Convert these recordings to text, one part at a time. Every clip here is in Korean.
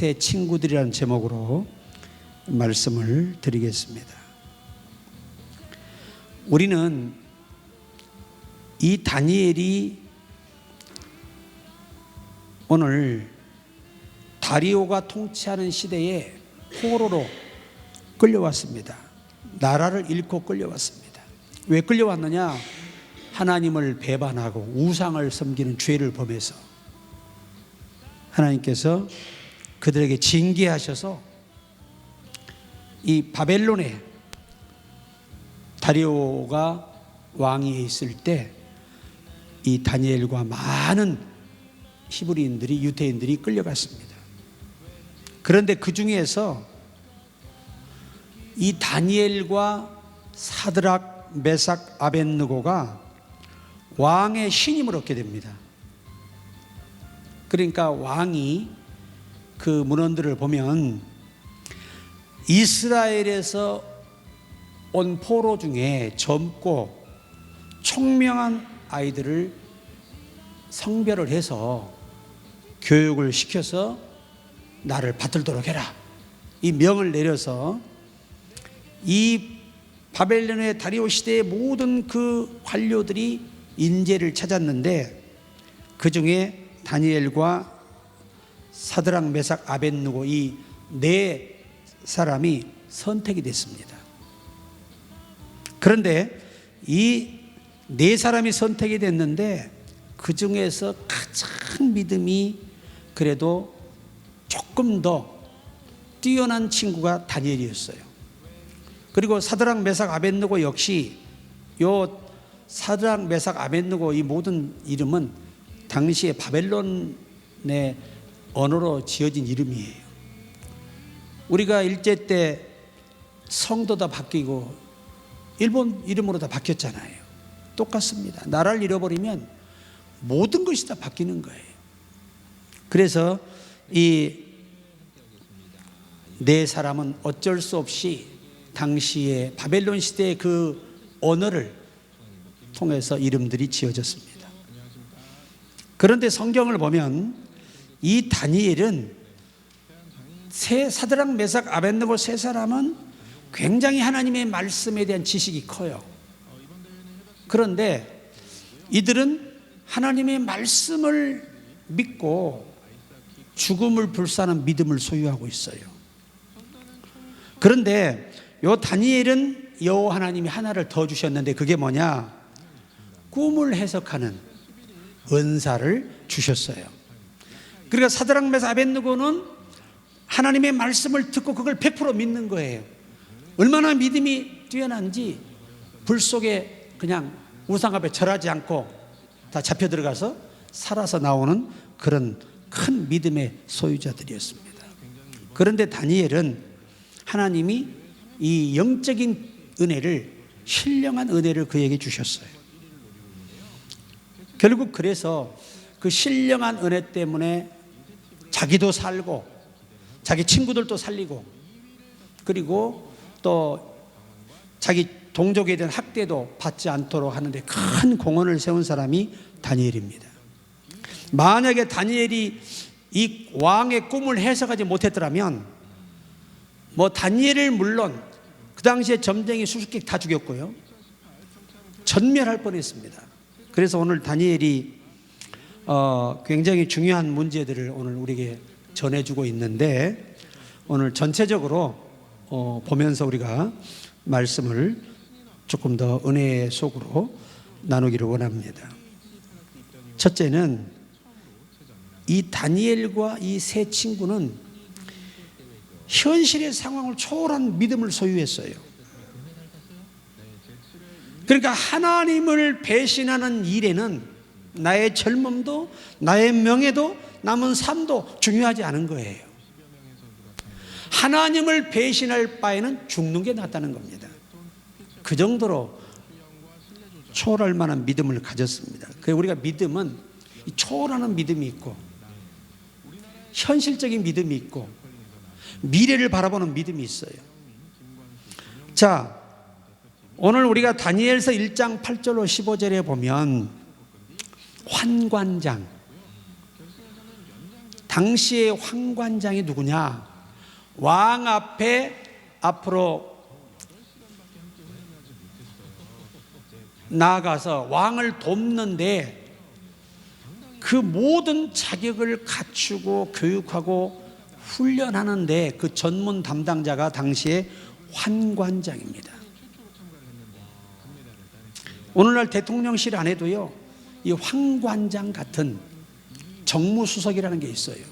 새 친구들이라는 제목으로 말씀을 드리겠습니다. 우리는 이 다니엘이 오늘 다리오가 통치하는 시대에 포로로 끌려왔습니다. 나라를 잃고 끌려왔습니다. 왜 끌려왔느냐? 하나님을 배반하고 우상을 섬기는 죄를 범해서 하나님께서 그들에게 징계하셔서 이 바벨론에 다리오가 왕위에 있을 때 이 다니엘과 많은 히브리인들이, 유대인들이 끌려갔습니다. 그런데 그 중에서 이 다니엘과 사드락, 메삭, 아벳느고가 왕의 신임을 얻게 됩니다. 그러니까 왕이 그 문헌들을 보면 이스라엘에서 온 포로 중에 젊고 총명한 아이들을 성별을 해서 교육을 시켜서 나를 받들도록 해라, 이 명을 내려서 이 바벨론의 다리오 시대의 모든 그 관료들이 인재를 찾았는데 그 중에 다니엘과 사드락, 메삭, 아벳느고 이 네 사람이 선택이 됐습니다. 그런데 이 네 사람이 선택이 됐는데 그 중에서 가장 믿음이 그래도 조금 더 뛰어난 친구가 다니엘이었어요. 그리고 사드락, 메삭, 아벳느고 역시 요 사드락, 메삭, 아벳느고 이 모든 이름은 당시에 바벨론의 언어로 지어진 이름이에요. 우리가 일제 때 성도 다 바뀌고 일본 이름으로 다 바뀌었잖아요. 똑같습니다. 나라를 잃어버리면 모든 것이 다 바뀌는 거예요. 그래서 이 네 사람은 어쩔 수 없이 당시에 바벨론 시대의 그 언어를 통해서 이름들이 지어졌습니다. 그런데 성경을 보면 이 다니엘은 사드락, 메삭, 아벳느고 세 사람은 굉장히 하나님의 말씀에 대한 지식이 커요. 그런데 이들은 하나님의 말씀을 믿고 죽음을 불사하는 믿음을 소유하고 있어요. 그런데 요 다니엘은 여호와 하나님이 하나를 더 주셨는데 그게 뭐냐? 꿈을 해석하는 은사를 주셨어요. 그러니까 사드락, 메삭, 아벳느고는 하나님의 말씀을 듣고 그걸 100% 믿는 거예요. 얼마나 믿음이 뛰어난지 불 속에 그냥 우상 앞에 절하지 않고 다 잡혀 들어가서 살아서 나오는 그런 큰 믿음의 소유자들이었습니다. 그런데 다니엘은 하나님이 이 영적인 은혜를, 신령한 은혜를 그에게 주셨어요. 결국 그래서 그 신령한 은혜 때문에 자기도 살고 자기 친구들도 살리고 그리고 또 자기 동족에 대한 학대도 받지 않도록 하는데 큰 공헌을 세운 사람이 다니엘입니다. 만약에 다니엘이 이 왕의 꿈을 해석하지 못했더라면 다니엘을 물론 그 당시에 점쟁이 수수께끼 다 죽였고요, 전멸할 뻔했습니다. 그래서 오늘 다니엘이 굉장히 중요한 문제들을 오늘 우리에게 전해주고 있는데 오늘 전체적으로 보면서 우리가 말씀을 조금 더 은혜 속으로 나누기를 원합니다. 첫째는 이 다니엘과 이 세 친구는 현실의 상황을 초월한 믿음을 소유했어요. 그러니까 하나님을 배신하는 일에는 나의 젊음도 나의 명예도 남은 삶도 중요하지 않은 거예요. 하나님을 배신할 바에는 죽는 게 낫다는 겁니다. 그 정도로 초월할 만한 믿음을 가졌습니다. 그래서 우리가 믿음은 초월하는 믿음이 있고 현실적인 믿음이 있고 미래를 바라보는 믿음이 있어요. 자, 오늘 우리가 다니엘서 1장 8절로 15절에 보면 환관장, 당시의 환관장이 누구냐? 왕 앞에 앞으로 나아가서 왕을 돕는데 그 모든 자격을 갖추고 교육하고 훈련하는데 그 전문 담당자가 당시에 환관장입니다. 오늘날 대통령실 안에도요, 이 환관장 같은 정무수석이라는 게 있어요.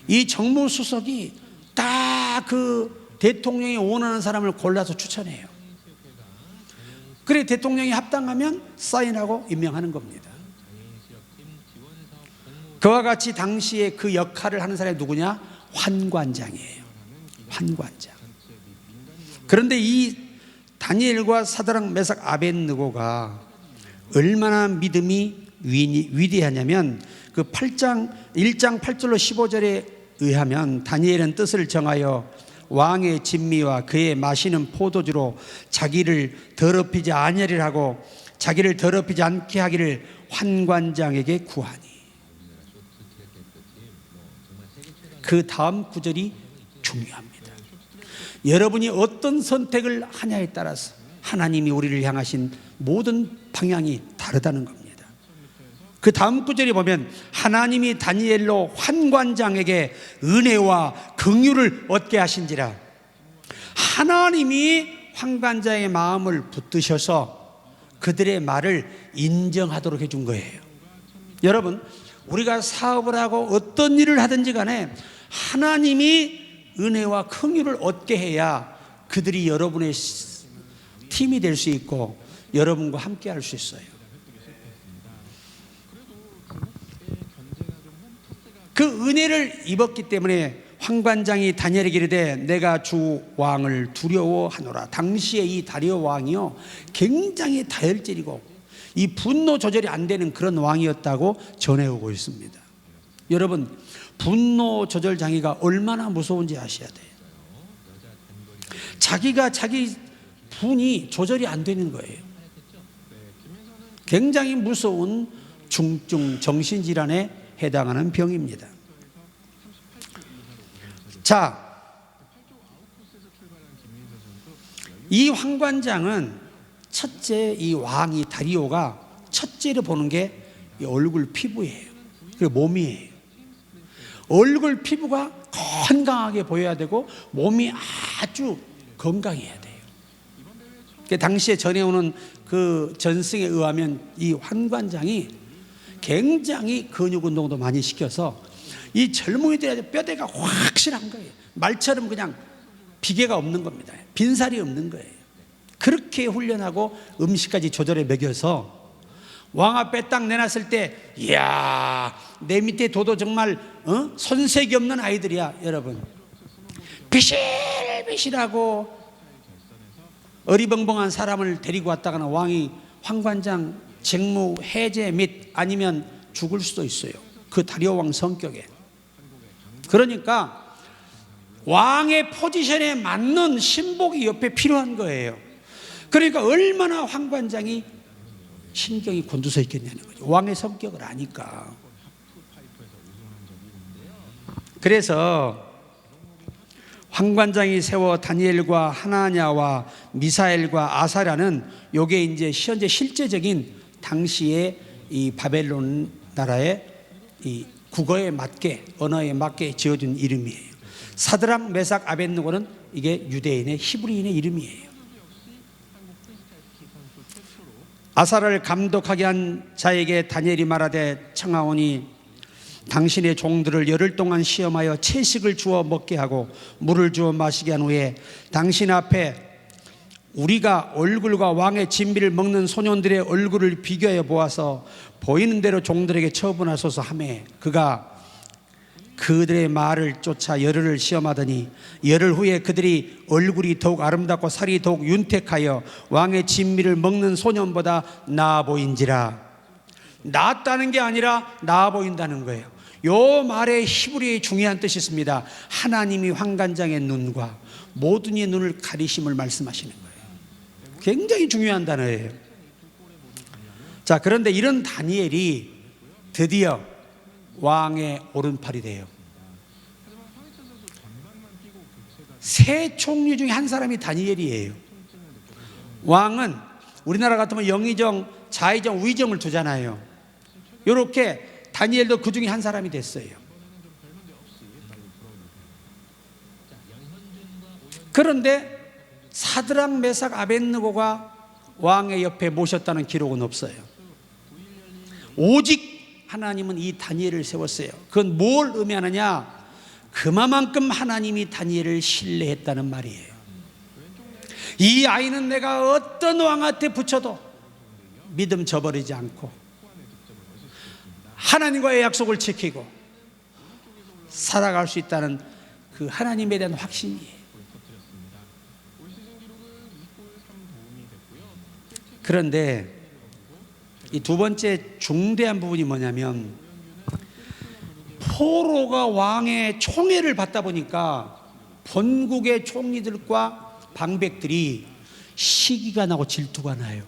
이 정무수석이 딱 그 대통령이 원하는 사람을 골라서 추천해요. 그래 대통령이 합당하면 사인하고 임명하는 겁니다. 그와 같이 당시에 그 역할을 하는 사람이 누구냐? 환관장이에요. 환관장. 그런데 이 다니엘과 사드락 메삭 아벳느고가 얼마나 믿음이 위대하냐면 그 1장 8절로 15절에 의하면 다니엘은 뜻을 정하여 왕의 진미와 그의 마시는 포도주로 자기를 더럽히지 아니하리라 하고 자기를 더럽히지 않게 하기를 환관장에게 구하니. 그 다음 구절이 중요합니다. 여러분이 어떤 선택을 하냐에 따라서 하나님이 우리를 향하신 모든 방향이 다르다는 겁니다. 그 다음 구절에 보면 하나님이 다니엘로 환관장에게 은혜와 긍휼을 얻게 하신지라. 하나님이 환관장의 마음을 붙드셔서 그들의 말을 인정하도록 해준 거예요. 여러분, 우리가 사업을 하고 어떤 일을 하든지 간에 하나님이 은혜와 긍휼을 얻게 해야 그들이 여러분의 팀이 될 수 있고 여러분과 함께 할 수 있어요. 그 은혜를 입었기 때문에 환관장이 다니엘에게 이르되 내가 주 왕을 두려워하노라. 당시에 이 다리오 왕이요 굉장히 다혈질이고 이 분노 조절이 안 되는 그런 왕이었다고 전해오고 있습니다. 여러분, 분노 조절 장애가 얼마나 무서운지 아셔야 돼요. 자기가 자기 분이 조절이 안 되는 거예요. 굉장히 무서운 중증 정신질환에 해당하는 병입니다. 자, 이 환관장은 첫째 이 왕이 다리오가 첫째로 보는 게 얼굴 피부예요. 그리고 몸이에요. 얼굴 피부가 건강하게 보여야 되고 몸이 아주 건강해야 돼요. 당시에 전해오는 그 전승에 의하면 이 환관장이 굉장히 근육 운동도 많이 시켜서 이 젊은이들의 뼈대가 확실한 거예요. 말처럼 그냥 비계가 없는 겁니다. 빈살이 없는 거예요. 그렇게 훈련하고 음식까지 조절해 먹여서 왕 앞에 딱 내놨을 때 이야, 내 밑에 둬도 정말 손색이 없는 아이들이야. 여러분, 비실비실하고 어리벙벙한 사람을 데리고 왔다가는 왕이 환관장 직무 해제 및 아니면 죽을 수도 있어요. 그 다리오 왕 성격에. 그러니까 왕의 포지션에 맞는 신복이 옆에 필요한 거예요. 그러니까 얼마나 환관장이 신경이 곤두서 있겠냐는 거죠. 왕의 성격을 아니까. 그래서 환관장이 세워 다니엘과 하나냐와 미사엘과 아사랴는 요게 이제 현재 실제적인 당시에 이 바벨론 나라의 이 국어에 맞게 언어에 맞게 지어준 이름이에요. 사드락 메삭 아벳느고는 이게 유대인의 히브리인의 이름이에요. 아사를 감독하게 한 자에게 다니엘이 말하되 청하오니 당신의 종들을 열흘 동안 시험하여 채식을 주어 먹게 하고 물을 주어 마시게 한 후에 당신 앞에 우리가 얼굴과 왕의 진미를 먹는 소년들의 얼굴을 비교해 보아서 보이는 대로 종들에게 처분하소서 하매 그가 그들의 말을 쫓아 열흘을 시험하더니 열흘 후에 그들이 얼굴이 더욱 아름답고 살이 더욱 윤택하여 왕의 진미를 먹는 소년보다 나아 보인지라. 낫다는 게 아니라 나아 보인다는 거예요. 요 말에 히브리어의 중요한 뜻이 있습니다. 하나님이 환관장의 눈과 모든 이의 눈을 가리심을 말씀하시는 거예요. 굉장히 중요한 단어예요. 자, 그런데 이런 다니엘이 드디어 왕의 오른팔이 돼요. 세 총리 중에 한 사람이 다니엘이에요. 왕은 우리나라 같으면 영의정, 좌의정, 우의정을 두잖아요. 이렇게 다니엘도 그 중에 한 사람이 됐어요. 그런데 사드락, 메삭, 아벳느고가 왕의 옆에 모셨다는 기록은 없어요. 오직 하나님은 이 다니엘을 세웠어요. 그건 뭘 의미하느냐? 그만큼 하나님이 다니엘을 신뢰했다는 말이에요. 이 아이는 내가 어떤 왕한테 붙여도 믿음 저버리지 않고 하나님과의 약속을 지키고 살아갈 수 있다는 그 하나님에 대한 확신이에요. 그런데 이 두 번째 중대한 부분이 뭐냐면, 포로가 왕의 총애를 받다 보니까 본국의 총리들과 방백들이 시기가 나고 질투가 나요.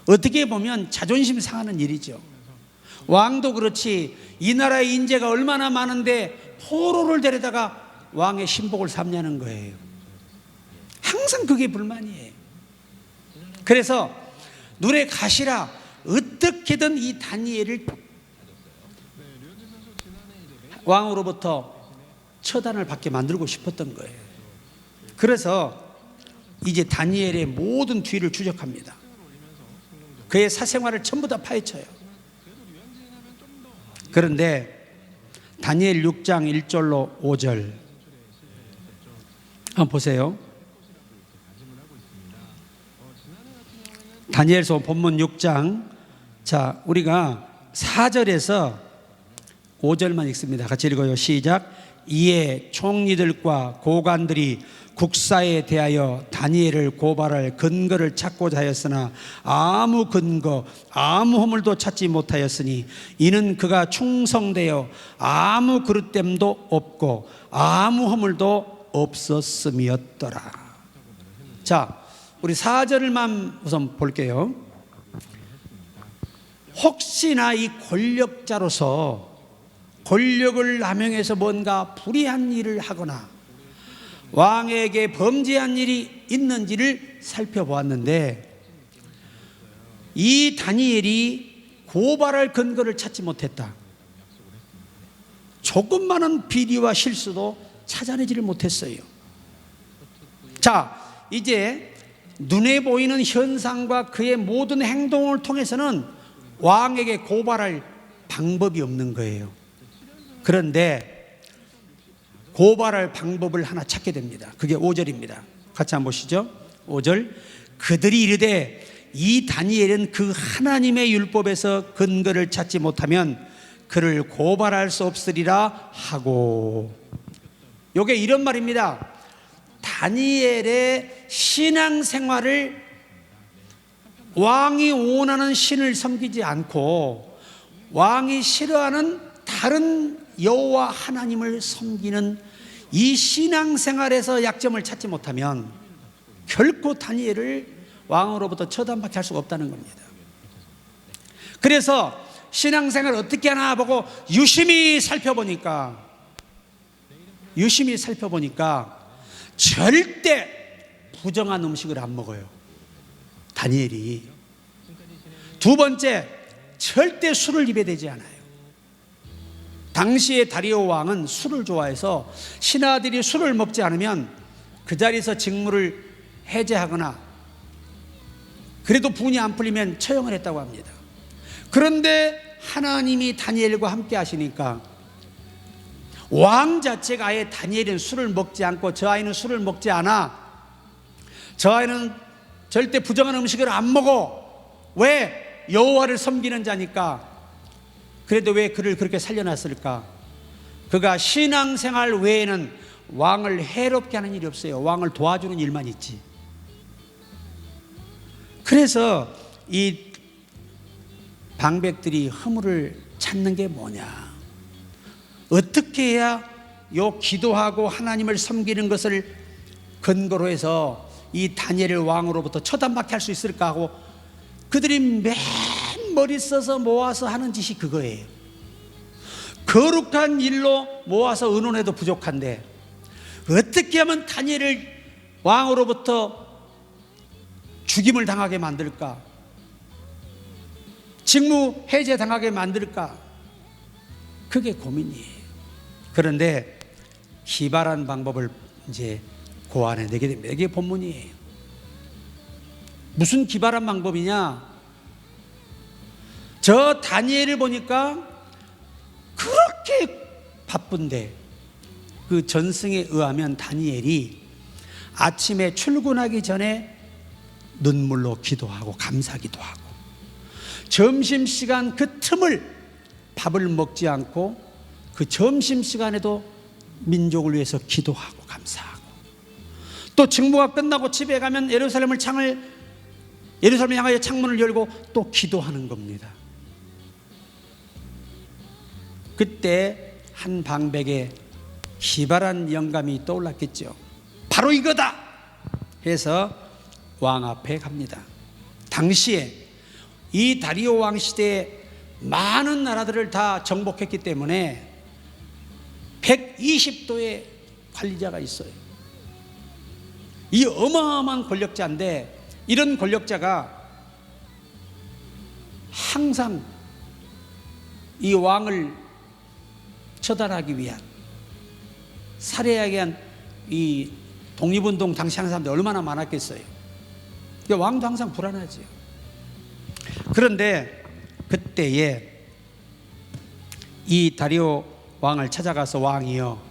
어떻게 보면 자존심 상하는 일이죠. 왕도 그렇지, 이 나라의 인재가 얼마나 많은데 포로를 데려다가 왕의 신복을 삼냐는 거예요. 항상 그게 불만이에요. 그래서 눈에 가시라 어떻게든 이 다니엘을 왕으로부터 처단을 받게 만들고 싶었던 거예요. 그래서 이제 다니엘의 모든 뒤를 추적합니다. 그의 사생활을 전부 다 파헤쳐요. 그런데 다니엘 6장 1절로 5절 한번 보세요. 다니엘서 본문 6장, 자, 우리가 4절에서 5절만 읽습니다. 같이 읽어요. 시작. 이에 총리들과 고관들이 국사에 대하여 다니엘을 고발할 근거를 찾고자 하였으나 아무 근거, 아무 허물도 찾지 못하였으니 이는 그가 충성되어 아무 그릇됨도 없고 아무 허물도 없었음이었더라. 자, 우리 4절만 우선 볼게요. 혹시나 이 권력자로서 권력을 남용해서 뭔가 불의한 일을 하거나 왕에게 범죄한 일이 있는지를 살펴보았는데, 이 다니엘이 고발할 근거를 찾지 못했다. 조금만한 비리와 실수도 찾아내지를 못했어요. 자, 이제 눈에 보이는 현상과 그의 모든 행동을 통해서는 왕에게 고발할 방법이 없는 거예요. 그런데 고발할 방법을 하나 찾게 됩니다. 그게 5절입니다. 같이 한번 보시죠. 5절. 그들이 이르되 이 다니엘은 그 하나님의 율법에서 근거를 찾지 못하면 그를 고발할 수 없으리라 하고. 요게 이런 말입니다. 다니엘의 신앙생활을 왕이 원하는 신을 섬기지 않고 왕이 싫어하는 다른 여호와 하나님을 섬기는 이 신앙생활에서 약점을 찾지 못하면 결코 다니엘을 왕으로부터 처단받게 할 수가 없다는 겁니다. 그래서 신앙생활을 어떻게 하나 보고 유심히 살펴보니까 절대 부정한 음식을 안 먹어요, 다니엘이. 두 번째, 절대 술을 입에 대지 않아요. 당시에 다리오 왕은 술을 좋아해서 신하들이 술을 먹지 않으면 그 자리에서 직무를 해제하거나 그래도 분이 안 풀리면 처형을 했다고 합니다. 그런데 하나님이 다니엘과 함께 하시니까 왕 자체가 아예 다니엘은 술을 먹지 않고 저 아이는 술을 먹지 않아, 저 아이는 절대 부정한 음식을 안 먹어, 왜? 여호와를 섬기는 자니까. 그래도 왜 그를 그렇게 살려놨을까? 그가 신앙생활 외에는 왕을 해롭게 하는 일이 없어요. 왕을 도와주는 일만 있지. 그래서 이 방백들이 허물을 찾는 게 뭐냐, 어떻게 해야 요 기도하고 하나님을 섬기는 것을 근거로 해서 이 다니엘을 왕으로부터 처단받게 할 수 있을까 하고 그들이 맨 머리 써서 모아서 하는 짓이 그거예요. 거룩한 일로 모아서 의논해도 부족한데 어떻게 하면 다니엘을 왕으로부터 죽임을 당하게 만들까? 직무 해제 당하게 만들까? 그게 고민이에요. 그런데 기발한 방법을 이제 고안해내게 됩니다. 이게 본문이에요. 무슨 기발한 방법이냐? 저 다니엘을 보니까 그렇게 바쁜데 그 전승에 의하면 다니엘이 아침에 출근하기 전에 눈물로 기도하고 감사기도 하고 점심시간 그 틈을 밥을 먹지 않고 그 점심시간에도 민족을 위해서 기도하고 감사하고 또 직무가 끝나고 집에 가면 예루살렘을 향하여 창문을 열고 또 기도하는 겁니다. 그때 한 방백에 기발한 영감이 떠올랐겠죠. 바로 이거다 해서 왕 앞에 갑니다. 당시에 이 다리오 왕 시대에 많은 나라들을 다 정복했기 때문에 120도의 관리자가 있어요. 이 어마어마한 권력자인데 이런 권력자가 항상 이 왕을 처단하기 위한, 살해하기 위한 이 독립운동 당시 하는 사람들이 얼마나 많았겠어요. 왕도 항상 불안하죠. 그런데 그때에 이 다리오 왕을 찾아가서 왕이여,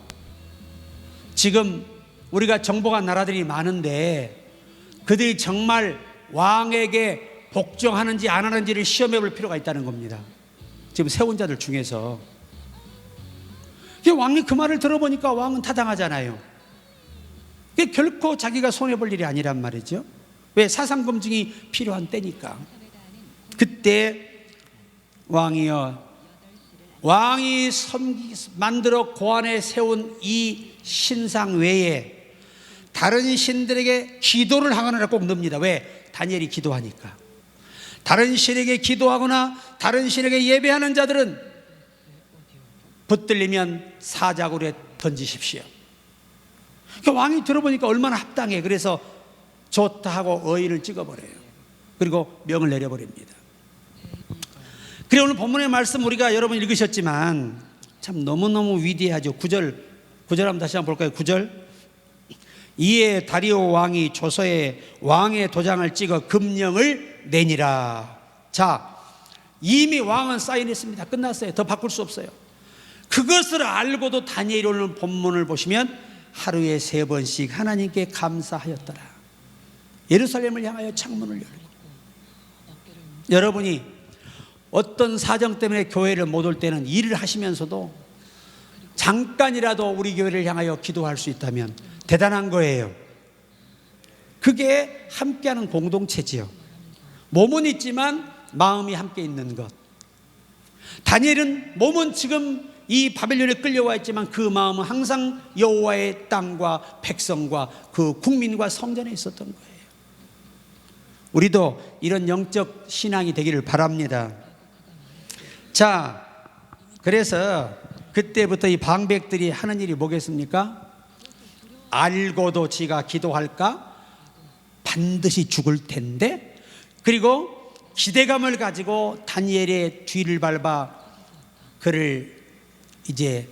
지금 우리가 정복한 나라들이 많은데 그들이 정말 왕에게 복종하는지 안 하는지를 시험해 볼 필요가 있다는 겁니다. 지금 세운 자들 중에서 왕이 그 말을 들어보니까 왕은 타당하잖아요. 결코 자기가 손해볼 일이 아니란 말이죠. 왜? 사상검증이 필요한 때니까. 그때 왕이여, 왕이 만들어 고안에 세운 이 신상 외에 다른 신들에게 기도를 하거나 꼭 넣습니다. 왜? 다니엘이 기도하니까. 다른 신에게 기도하거나 다른 신에게 예배하는 자들은 붙들리면 사자굴에 던지십시오. 그러니까 왕이 들어보니까 얼마나 합당해. 그래서 좋다 하고 어인을 찍어버려요. 그리고 명을 내려버립니다. 그래, 오늘 본문의 말씀 우리가 여러분 읽으셨지만 참 너무너무 위대하죠. 9절 한번 다시 한번 볼까요? 9절. 이에 다리오 왕이 조서에 왕의 도장을 찍어 금령을 내니라. 자, 이미 왕은 사인했습니다. 끝났어요. 더 바꿀 수 없어요. 그것을 알고도 다니엘이 오늘 본문을 보시면 하루에 3번씩 하나님께 감사하였더라. 예루살렘을 향하여 창문을 열고. 여러분이 어떤 사정 때문에 교회를 못 올 때는 일을 하시면서도 잠깐이라도 우리 교회를 향하여 기도할 수 있다면 대단한 거예요. 그게 함께하는 공동체지요. 몸은 있지만 마음이 함께 있는 것. 다니엘은 몸은 지금 이 바벨론에 끌려와 있지만 그 마음은 항상 여호와의 땅과 백성과 그 국민과 성전에 있었던 거예요. 우리도 이런 영적 신앙이 되기를 바랍니다. 자, 그래서 그때부터 이 방백들이 하는 일이 뭐겠습니까? 알고도 지가 기도할까? 반드시 죽을 텐데. 그리고 기대감을 가지고 다니엘의 뒤를 밟아 그를 이제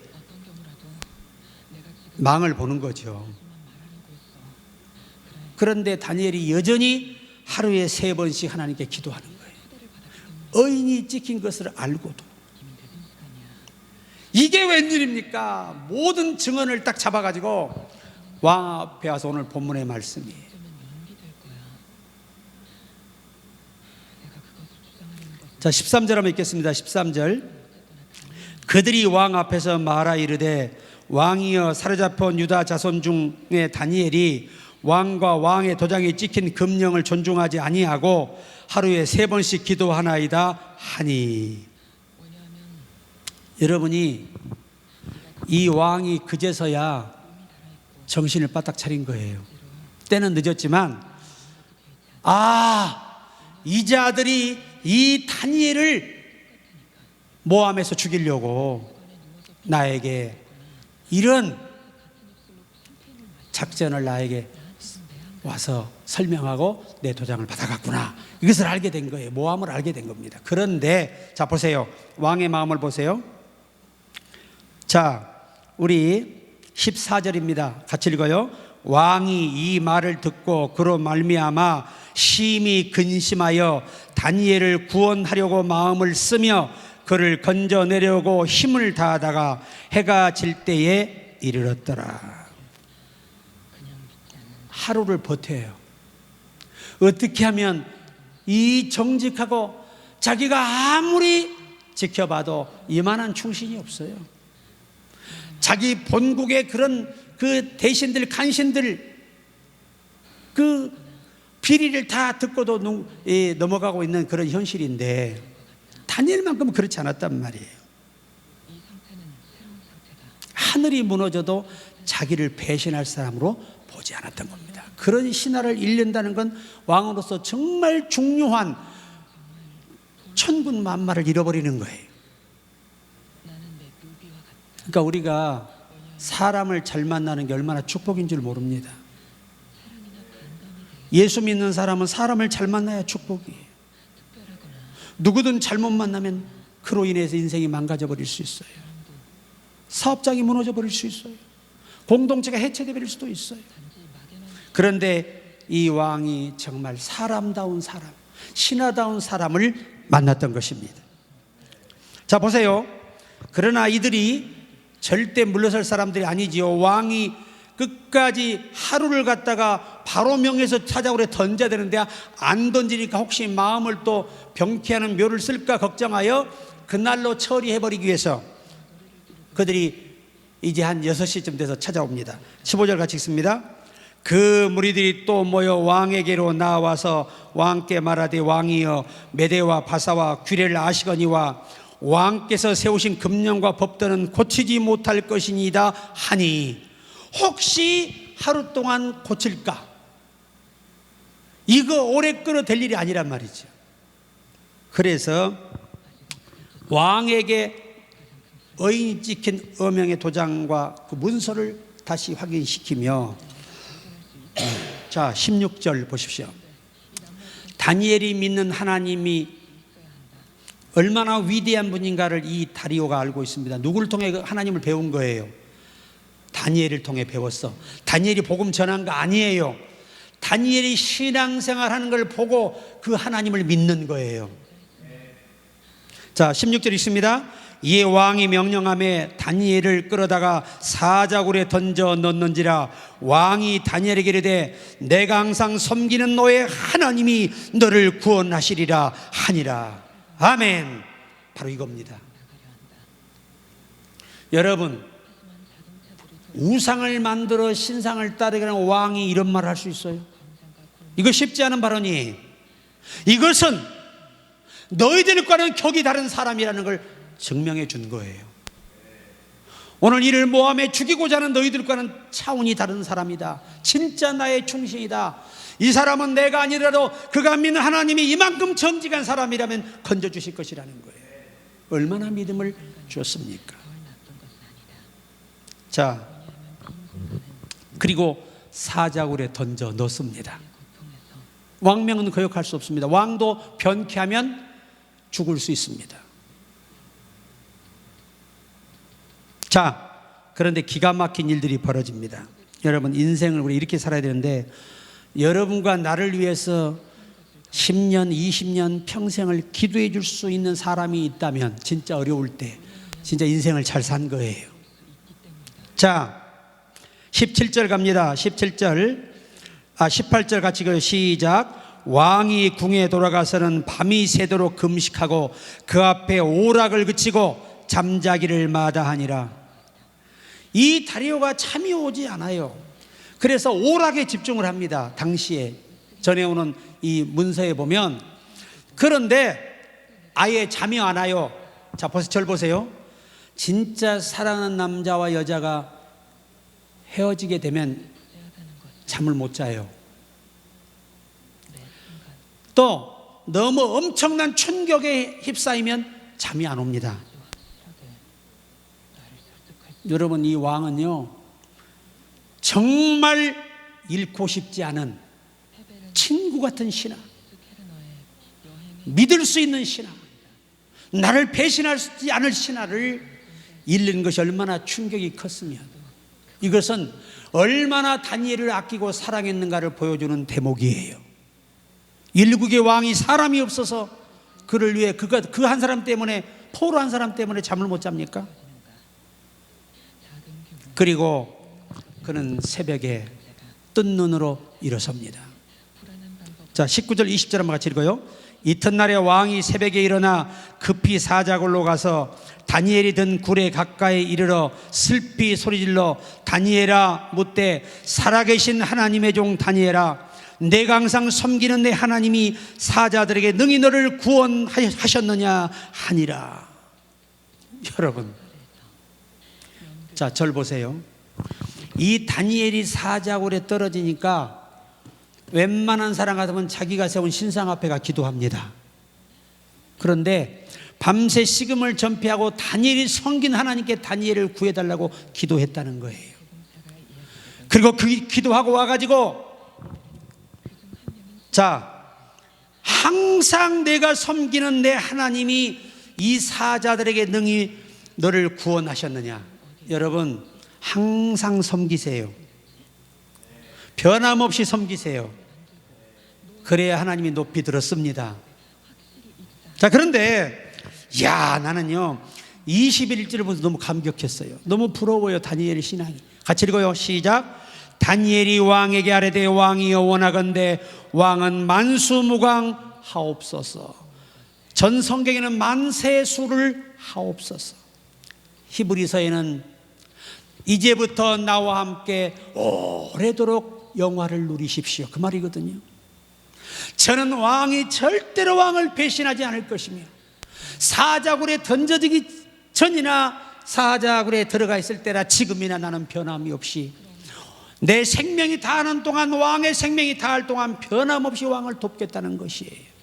망을 보는 거죠. 그런데 다니엘이 여전히 하루에 3번씩 하나님께 기도하는 거예요. 어인이 찍힌 것을 알고도. 이게 웬일입니까? 모든 증언을 딱 잡아가지고 왕 앞에 와서 오늘 본문의 말씀이에요. 자, 13절 한번 읽겠습니다. 13절. 그들이 왕 앞에서 말하 이르되 왕이여, 사로잡힌 유다 자손 중에 다니엘이 왕과 왕의 도장이 찍힌 금령을 존중하지 아니하고 하루에 3번씩 기도하나이다 하니. 여러분이 이 왕이 그제서야 정신을 바짝 차린 거예요. 때는 늦었지만 이 자들이 이 다니엘을 모함해서 죽이려고 나에게 이런 작전을 나에게 와서 설명하고 내 도장을 받아갔구나. 이것을 알게 된 거예요. 모함을 알게 된 겁니다. 그런데 자 보세요. 왕의 마음을 보세요. 자, 우리 14절입니다. 같이 읽어요. 왕이 이 말을 듣고 그로 말미암아 심히 근심하여 다니엘을 구원하려고 마음을 쓰며 그를 건져내려고 힘을 다하다가 해가 질 때에 이르렀더라. 하루를 버텨요. 어떻게 하면 이 정직하고 자기가 아무리 지켜봐도 이만한 충신이 없어요. 자기 본국의 그런 그 대신들 간신들 그 비리를 다 듣고도 넘어가고 있는 그런 현실인데 다니엘만큼은 그렇지 않았단 말이에요. 하늘이 무너져도 자기를 배신할 사람으로 보지 않았던 겁니다. 그런 신하를 잃는다는 건 왕으로서 정말 중요한 천군 만마를 잃어버리는 거예요. 그러니까 우리가 사람을 잘 만나는 게 얼마나 축복인 줄 모릅니다. 예수 믿는 사람은 사람을 잘 만나야 축복이에요. 누구든 잘못 만나면 그로 인해서 인생이 망가져 버릴 수 있어요. 사업장이 무너져 버릴 수 있어요. 공동체가 해체돼 버릴 수도 있어요. 그런데 이 왕이 정말 사람다운 사람, 신하다운 사람을 만났던 것입니다. 자 보세요. 그러나 이들이 절대 물러설 사람들이 아니지요. 왕이 끝까지 하루를 갖다가 바로 명해서 찾아오래 던져야 되는데 안 던지니까 혹시 마음을 또 병케하는 묘를 쓸까 걱정하여 그날로 처리해버리기 위해서 그들이 이제 한 6시쯤 돼서 찾아옵니다. 15절 같이 읽습니다. 그 무리들이 또 모여 왕에게로 나와서 왕께 말하되 왕이여 메대와 바사와 규례를 아시거니와 왕께서 세우신 금령과 법도는 고치지 못할 것이니이다 하니 혹시 하루 동안 고칠까? 이거 오래 끌어댈 일이 아니란 말이죠. 그래서 왕에게 의인이 찍힌 어명의 도장과 그 문서를 다시 확인시키며 자 16절 보십시오. 다니엘이 믿는 하나님이 얼마나 위대한 분인가를 이 다리오가 알고 있습니다. 누구를 통해 하나님을 배운 거예요? 다니엘을 통해 배웠어. 다니엘이 복음 전한 거 아니에요. 다니엘이 신앙생활하는 걸 보고 그 하나님을 믿는 거예요. 자 16절 있습니다. 이에 왕이 명령하며 다니엘을 끌어다가 사자굴에 던져 넣는지라 왕이 다니엘에게 이르되 내가 항상 섬기는 너의 하나님이 너를 구원하시리라 하니라. 아멘. 바로 이겁니다. 여러분, 우상을 만들어 신상을 따르게 하는 왕이 이런 말을 할 수 있어요? 이거 쉽지 않은 발언이에요. 이것은 너희들과는 격이 다른 사람이라는 걸 증명해 준 거예요. 오늘 이를 모함해 죽이고자 하는 너희들과는 차원이 다른 사람이다. 진짜 나의 충신이다. 이 사람은 내가 아니라도 그가 믿는 하나님이 이만큼 정직한 사람이라면 건져주실 것이라는 거예요. 얼마나 믿음을 줬습니까? 자, 그리고 사자굴에 던져 넣습니다. 왕명은 거역할 수 없습니다. 왕도 변케하면 죽을 수 있습니다. 자, 그런데 기가 막힌 일들이 벌어집니다. 여러분, 인생을 우리 이렇게 살아야 되는데 여러분과 나를 위해서 10년, 20년 평생을 기도해 줄 수 있는 사람이 있다면 진짜 어려울 때 진짜 인생을 잘 산 거예요. 자, 17절 갑니다. 18절 같이 읽어요. 시작. 왕이 궁에 돌아가서는 밤이 새도록 금식하고 그 앞에 오락을 그치고 잠자기를 마다하니라. 이 다리오가 잠이 오지 않아요. 그래서 오락에 집중을 합니다. 당시에 전해오는 이 문서에 보면. 그런데 아예 잠이 안 와요. 자, 절 보세요. 진짜 사랑하는 남자와 여자가 헤어지게 되면 잠을 못 자요. 또 너무 엄청난 충격에 휩싸이면 잠이 안 옵니다. 여러분, 이 왕은요 정말 잃고 싶지 않은 친구 같은 신하, 믿을 수 있는 신하, 나를 배신하지 않을 신하를 잃는 것이 얼마나 충격이 컸으면, 이것은 얼마나 다니엘을 아끼고 사랑했는가를 보여주는 대목이에요. 일국의 왕이 사람이 없어서 그를 위해 그 한 사람 때문에, 포로 한 사람 때문에 잠을 못 잡니까? 그리고 그는 새벽에 뜬 눈으로 일어섭니다. 자, 19절 20절 한번 같이 읽어요. 이튿날에 왕이 새벽에 일어나 급히 사자굴로 가서 다니엘이 든 굴에 가까이 이르러 슬피 소리질러 다니엘아 묻되, 살아계신 하나님의 종 다니엘아, 내가 항상 섬기는 내 하나님이 사자들에게 능히 너를 구원하셨느냐 하니라. 여러분, 자, 절 보세요. 이 다니엘이 사자굴에 떨어지니까 웬만한 사람 같으면 자기가 세운 신상 앞에가 기도합니다. 그런데 밤새 식음을 전폐하고 다니엘이 섬긴 하나님께 다니엘을 구해달라고 기도했다는 거예요. 그리고 그 기도하고 와가지고, 자, 항상 내가 섬기는 내 하나님이 이 사자들에게 능히 너를 구원하셨느냐. 여러분, 항상 섬기세요. 변함없이 섬기세요. 그래야 하나님이 높이 들었습니다. 자, 그런데 나는요 21절을 보면서 너무 감격했어요. 너무 부러워요, 다니엘의 신앙이. 같이 읽어요. 시작. 다니엘이 왕에게 아뢰되, 왕이여 원하건대 왕은 만수무강하옵소서. 전 성경에는 만세수를 하옵소서. 히브리서에는 이제부터 나와 함께 오래도록 영화를 누리십시오, 그 말이거든요. 저는 왕이 절대로 왕을 배신하지 않을 것이며, 사자굴에 던져지기 전이나 사자굴에 들어가 있을 때나 지금이나 나는 변함이 없이 내 생명이 다하는 동안, 왕의 생명이 다할 동안 변함없이 왕을 돕겠다는 것이에요.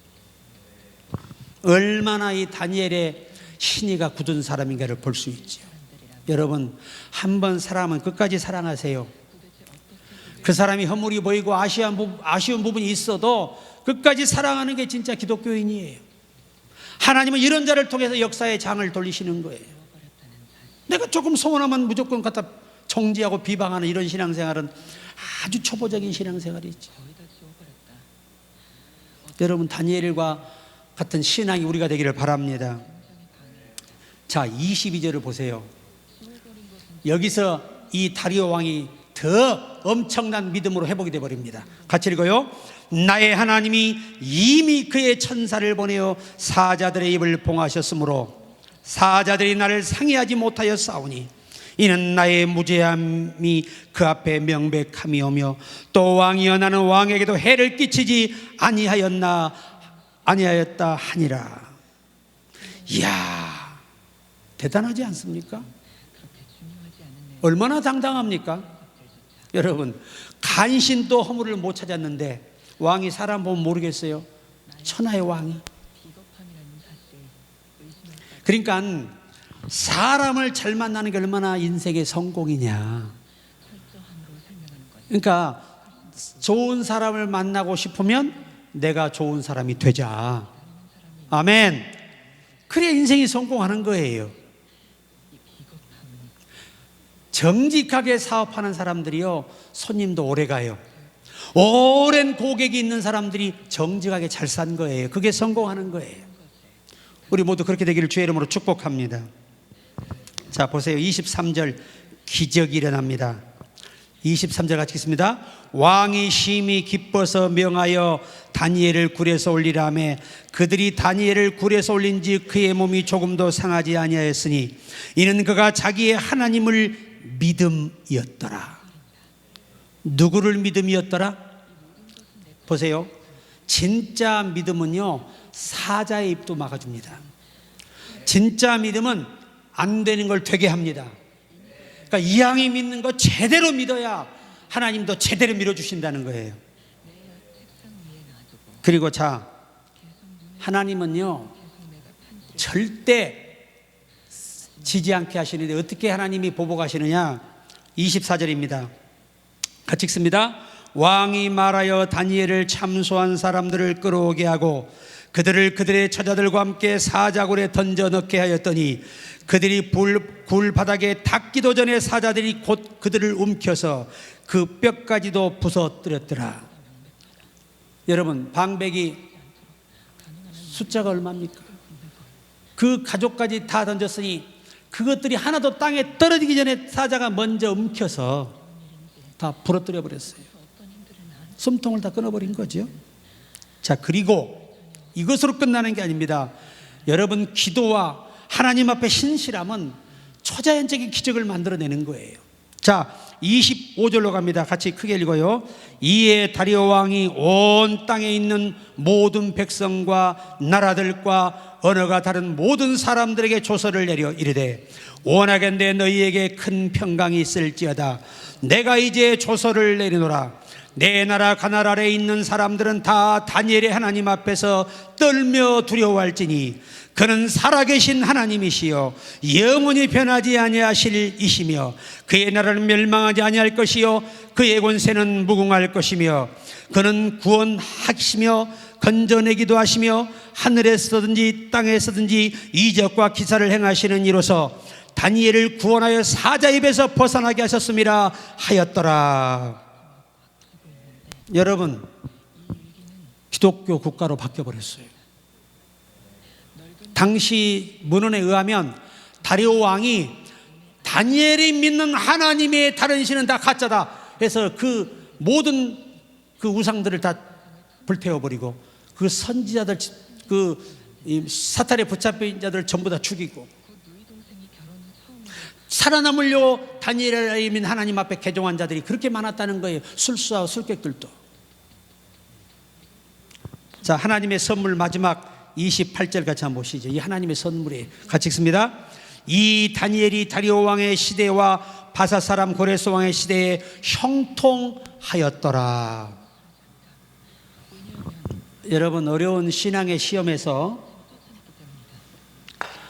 얼마나 이 다니엘의 신의가 굳은 사람인가를 볼 수 있죠. 여러분, 한번 사람은 끝까지 사랑하세요. 그 사람이 허물이 보이고 아쉬운 부분이 있어도 끝까지 사랑하는 게 진짜 기독교인이에요. 하나님은 이런 자를 통해서 역사의 장을 돌리시는 거예요. 내가 조금 소원하면 무조건 갖다 정지하고 비방하는 이런 신앙생활은 아주 초보적인 신앙생활이죠. 여러분, 다니엘과 같은 신앙이 우리가 되기를 바랍니다. 자, 22절을 보세요. 여기서 이 다리오 왕이 더 엄청난 믿음으로 회복이 되어버립니다. 같이 읽어요. 나의 하나님이 이미 그의 천사를 보내어 사자들의 입을 봉하셨으므로 사자들이 나를 상의하지 못하여 싸우니, 이는 나의 무죄함이 그 앞에 명백함이오며, 또 왕이여 나는 왕에게도 해를 끼치지 아니하였다 하니라. 이야, 대단하지 않습니까? 얼마나 당당합니까? 여러분, 간신도 허물을 못 찾았는데 왕이 사람 보면 모르겠어요? 천하의 왕이. 그러니까 사람을 잘 만나는 게 얼마나 인생의 성공이냐. 그러니까 좋은 사람을 만나고 싶으면 내가 좋은 사람이 되자. 아멘. 그래야 인생이 성공하는 거예요. 정직하게 사업하는 사람들이요, 손님도 오래 가요. 오랜 고객이 있는 사람들이 정직하게 잘 산 거예요. 그게 성공하는 거예요. 우리 모두 그렇게 되기를 주의 이름으로 축복합니다. 자, 보세요. 23절 기적이 일어납니다. 23절 같이 읽습니다. 왕이 심히 기뻐서 명하여 다니엘을 굴에서 올리라매, 그들이 다니엘을 굴에서 올린지 그의 몸이 조금도 상하지 아니하였으니 이는 그가 자기의 하나님을 믿음이었더라. 누구를 믿음이었더라? 보세요. 진짜 믿음은요, 사자의 입도 막아줍니다. 진짜 믿음은 안 되는 걸 되게 합니다. 그러니까 이왕이 믿는 거 제대로 믿어야 하나님도 제대로 밀어주신다는 거예요. 그리고 하나님은요 절대 지지 않게 하시는데 어떻게 하나님이 보복하시느냐? 24절입니다. 같이 읽습니다. 왕이 말하여 다니엘을 참소한 사람들을 끌어오게 하고 그들을 그들의 처자들과 함께 사자굴에 던져 넣게 하였더니 그들이 굴 바닥에 닿기도 전에 사자들이 곧 그들을 움켜서 그 뼈까지도 부서뜨렸더라. 여러분, 방백이 숫자가 얼마입니까? 그 가족까지 다 던졌으니 그것들이 하나도 땅에 떨어지기 전에 사자가 먼저 움켜서 다 부러뜨려 버렸어요. 숨통을 다 끊어버린 거죠. 자, 그리고 이것으로 끝나는 게 아닙니다. 여러분, 기도와 하나님 앞에 신실함은 초자연적인 기적을 만들어내는 거예요. 자, 25절로 갑니다. 같이 크게 읽어요. 이에 다리오 왕이 온 땅에 있는 모든 백성과 나라들과 언어가 다른 모든 사람들에게 조서를 내려 이르되 원하건대 너희에게 큰 평강이 있을지어다. 내가 이제 조서를 내리노라. 내 나라 가나라 아래에 있는 사람들은 다 다니엘의 하나님 앞에서 떨며 두려워할지니 그는 살아계신 하나님이시요 영원히 변하지 아니하실 이시며 그의 나라는 멸망하지 아니할 것이요 그의 권세는 무궁할 것이며 그는 구원하시며 건져내기도 하시며 하늘에서든지 땅에서든지 이적과 기사를 행하시는 이로서 다니엘을 구원하여 사자 입에서 벗어나게 하셨음이라 하였더라. 여러분, 기독교 국가로 바뀌어버렸어요. 당시 문헌에 의하면 다리오 왕이 다니엘이 믿는 하나님의 다른 신은 다 가짜다 해서 그 모든 그 우상들을 다 불태워버리고 그 선지자들, 그 사탄에 붙잡힌 자들 전부 다 죽이고 살아남으려 다니엘을 믿는 하나님 앞에 개종한 자들이 그렇게 많았다는 거예요. 술수하고 술객들도. 자, 하나님의 선물 마지막 28절 같이 한번 보시죠. 이 하나님의 선물이 같이 읽습니다. 이 다니엘이 다리오 왕의 시대와 바사 사람 고레스 왕의 시대에 형통하였더라. 여러분, 어려운 신앙의 시험에서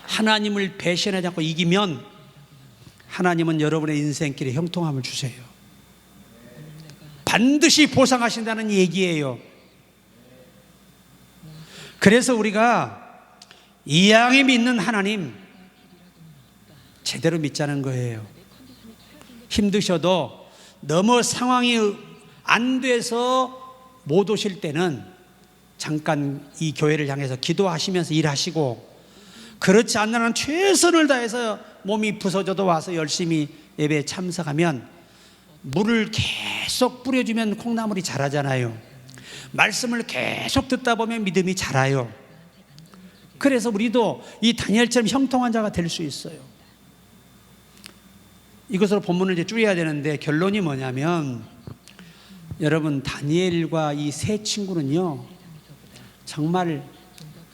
하나님을 배신하지 않고 이기면 하나님은 여러분의 인생길에 형통함을 주세요. 반드시 보상하신다는 얘기예요. 그래서 우리가 이양이 믿는 하나님 제대로 믿자는 거예요. 힘드셔도 너무 상황이 안 돼서 못 오실 때는 잠깐 이 교회를 향해서 기도하시면서 일하시고, 그렇지 않는 한 최선을 다해서 몸이 부서져도 와서 열심히 예배에 참석하면 물을 계속 뿌려주면 콩나물이 자라잖아요. 말씀을 계속 듣다 보면 믿음이 자라요. 그래서 우리도 이 다니엘처럼 형통한 자가 될 수 있어요. 이것으로 본문을 이제 줄여야 되는데 결론이 뭐냐면, 여러분, 다니엘과 이 세 친구는요 정말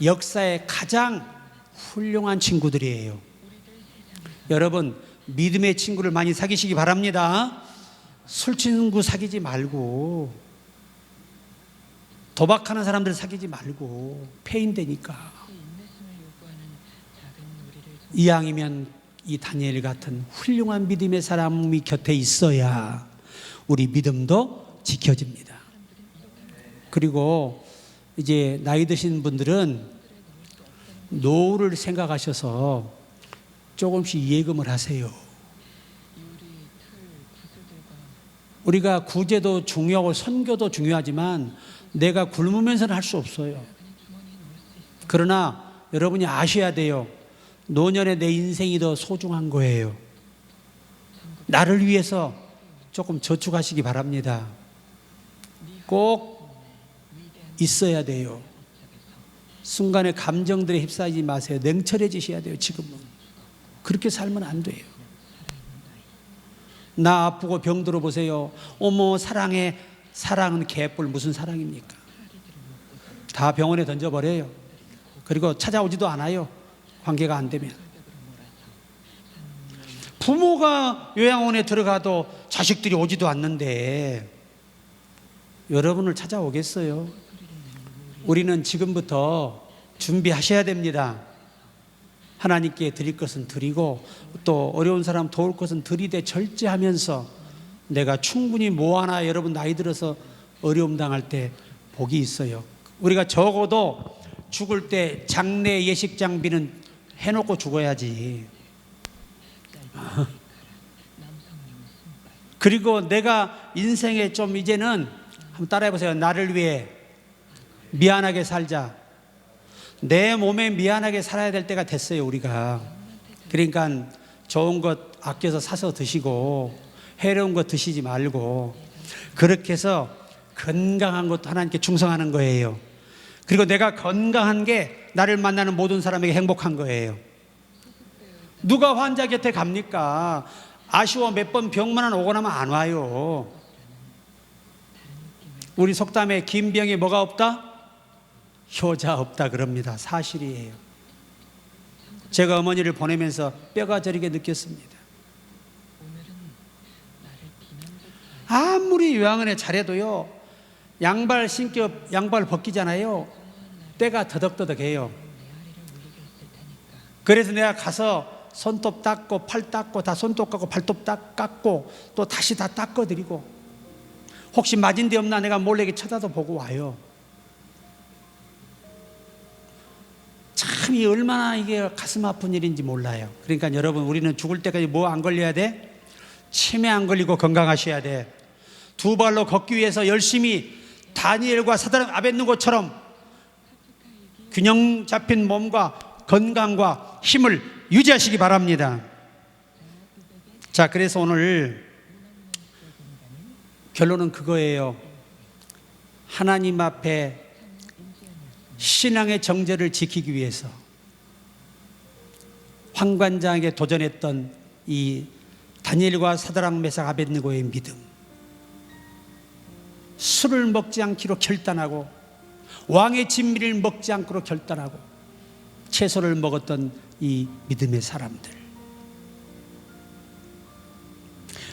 역사의 가장 훌륭한 친구들이에요. 여러분, 믿음의 친구를 많이 사귀시기 바랍니다. 술 친구 사귀지 말고, 도박하는 사람들 사귀지 말고, 폐인되니까. 이왕이면 이 다니엘 같은 훌륭한 믿음의 사람이 곁에 있어야 우리 믿음도 지켜집니다. 그리고 이제 나이 드신 분들은 노후를 생각하셔서 조금씩 예금을 하세요. 우리가 구제도 중요하고 선교도 중요하지만 내가 굶으면서는 할 수 없어요. 그러나 여러분이 아셔야 돼요. 노년에 내 인생이 더 소중한 거예요. 나를 위해서 조금 저축하시기 바랍니다. 꼭 있어야 돼요. 순간의 감정들에 휩싸이지 마세요. 냉철해지셔야 돼요. 지금은 그렇게 살면 안 돼요. 나 아프고 병들어 보세요. 어머, 사랑해. 사랑은 개뿔, 무슨 사랑입니까? 다 병원에 던져버려요. 그리고 찾아오지도 않아요. 관계가 안 되면. 부모가 요양원에 들어가도 자식들이 오지도 않는데 여러분을 찾아오겠어요? 우리는 지금부터 준비하셔야 됩니다. 하나님께 드릴 것은 드리고 또 어려운 사람 도울 것은 드리되 절제하면서 내가 충분히 뭐 하나 여러분 나이 들어서 어려움 당할 때 복이 있어요. 우리가 적어도 죽을 때 장례 예식 장비는 해놓고 죽어야지. 그리고 내가 인생에 좀 이제는 한번 따라해보세요. 나를 위해 미안하게 살자. 내 몸에 미안하게 살아야 될 때가 됐어요, 우리가. 그러니까 좋은 것 아껴서 사서 드시고 해로운 것 드시지 말고 그렇게 해서 건강한 것도 하나님께 충성하는 거예요. 그리고 내가 건강한 게 나를 만나는 모든 사람에게 행복한 거예요. 누가 환자 곁에 갑니까? 아쉬워 몇 번 병만 오고 나면 안 와요. 우리 속담에 긴 병에 뭐가 없다? 효자 없다 그럽니다. 사실이에요. 제가 어머니를 보내면서 뼈가 저리게 느꼈습니다. 아무리 요양원에 잘해도요, 양발 신겨 양발 벗기잖아요. 때가 더덕더덕해요. 그래서 내가 가서 손톱 닦고 팔 닦고 다 손톱 깎고 발톱 깎고 또 다시 다 닦아드리고 혹시 맞은 데 없나 내가 몰래 쳐다도 보고 와요. 참 이 얼마나 이게 가슴 아픈 일인지 몰라요. 그러니까 여러분 우리는 죽을 때까지 뭐 안 걸려야 돼? 치매 안 걸리고 건강하셔야 돼. 두 발로 걷기 위해서 열심히 다니엘과 사드락 아벳느고처럼 균형 잡힌 몸과 건강과 힘을 유지하시기 바랍니다. 자, 그래서 오늘 결론은 그거예요. 하나님 앞에 신앙의 정절을 지키기 위해서 황관장에게 도전했던 이 다니엘과 사드락 메삭 아벳느고의 믿음, 술을 먹지 않기로 결단하고 왕의 진미를 먹지 않기로 결단하고 채소를 먹었던 이 믿음의 사람들,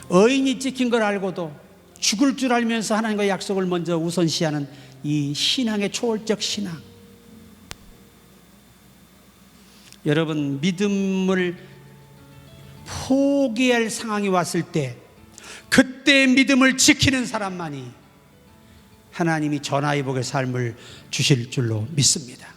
의인이 찍힌 걸 알고도 죽을 줄 알면서 하나님과의 약속을 먼저 우선시하는 이 신앙의 초월적 신앙. 여러분, 믿음을 포기할 상황이 왔을 때 그때 믿음을 지키는 사람만이 하나님이 전화위복의 삶을 주실 줄로 믿습니다.